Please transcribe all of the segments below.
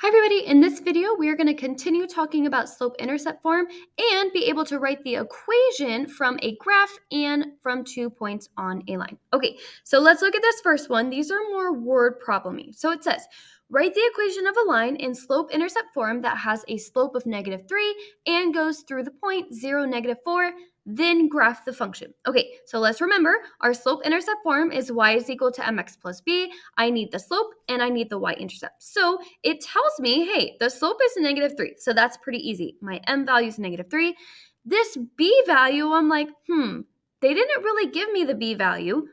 Hi everybody, in this video we are going to continue talking about slope-intercept form and be able to write the equation from a graph and from 2 points on a line. Okay, so let's look at this first one. These are more word problem-y. So it says, write the equation of a line in slope-intercept form that has a slope of -3 and goes through the point 0, -4, then graph the function. Okay, so let's remember our slope-intercept form is y is equal to mx plus b. I need the slope and I need the y-intercept. So it tells me, hey, the slope is -3. So that's pretty easy. My m value is -3. This b value, I'm like, they didn't really give me the b value.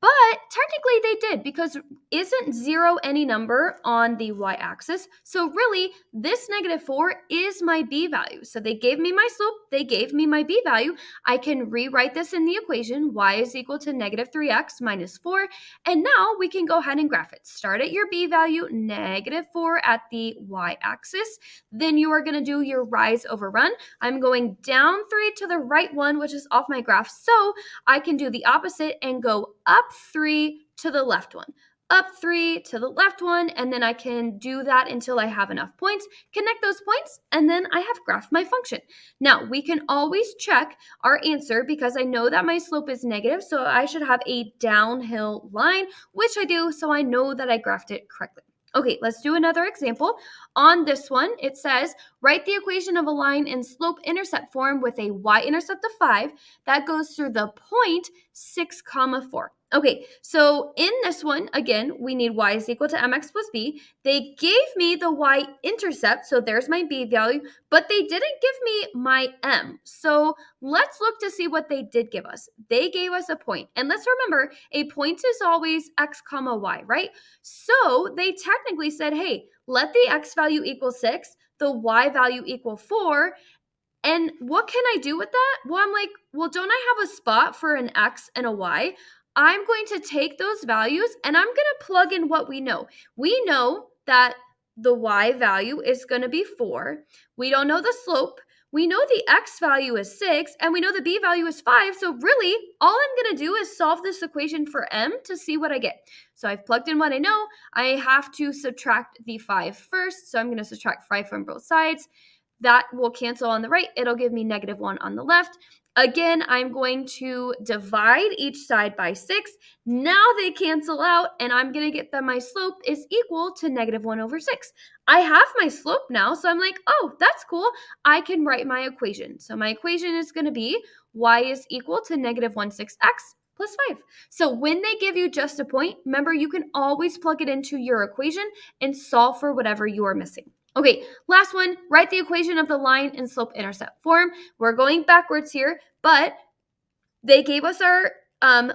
But technically they did, because isn't 0 any number on the y-axis? So really, this -4 is my b value. So they gave me my slope, they gave me my b value. I can rewrite this in the equation, y is equal to -3x minus 4. And now we can go ahead and graph it. Start at your b value, -4 at the y-axis. Then you are going to do your rise over run. I'm going down 3 to the right 1, which is off my graph. So I can do the opposite and go up 3 to the left 1, up 3 to the left 1, and then I can do that until I have enough points, connect those points, and then I have graphed my function. Now, we can always check our answer because I know that my slope is negative, so I should have a downhill line, which I do, so I know that I graphed it correctly. Okay, let's do another example. On this one, it says, write the equation of a line in slope-intercept form with a y-intercept of 5 that goes through the point 6, 4. Okay, so in this one, again, we need y is equal to mx plus b. They gave me the y-intercept, so there's my b value, but they didn't give me my m. So let's look to see what they did give us. They gave us a point. And let's remember, a point is always x comma y, right? So they technically said, hey, let the x value equal 6, the y value equal 4, and what can I do with that? Well, I'm like, well, don't I have a spot for an x and a y? I'm going to take those values and I'm going to plug in what we know. We know that the y value is going to be 4. We don't know the slope. We know the x value is 6, and we know the b value is 5. So really, all I'm going to do is solve this equation for m to see what I get. So I've plugged in what I know. I have to subtract the 5 first. So I'm going to subtract 5 from both sides. That will cancel on the right. It'll give me -1 on the left. Again, I'm going to divide each side by 6. Now they cancel out, and I'm going to get that my slope is equal to -1 over 6. I have my slope now, so I'm like, oh, that's cool. I can write my equation. So my equation is going to be y is equal to -1/6x plus 5. So when they give you just a point, remember, you can always plug it into your equation and solve for whatever you are missing. Okay, last one, write the equation of the line in slope-intercept form. We're going backwards here, but they gave us our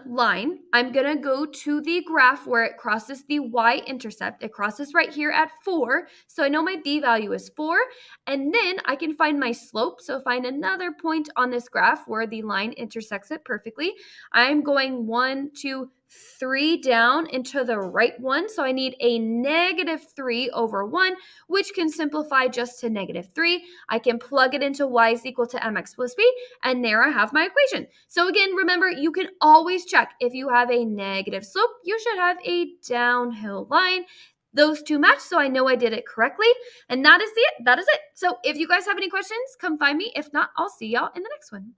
line. I'm going to go to the graph where it crosses the y-intercept. It crosses right here at 4. So I know my b value is 4. And then I can find my slope. So find another point on this graph where the line intersects it perfectly. I'm going 1, 2, 3 down into the right one. So I need a -3 over 1, which can simplify just to -3. I can plug it into y is equal to mx plus b, and there I have my equation. So again, remember, you can always check. If you have a negative slope, you should have a downhill line. Those two match, so I know I did it correctly. And that is it. That is it. So if you guys have any questions, come find me. If not, I'll see y'all in the next one.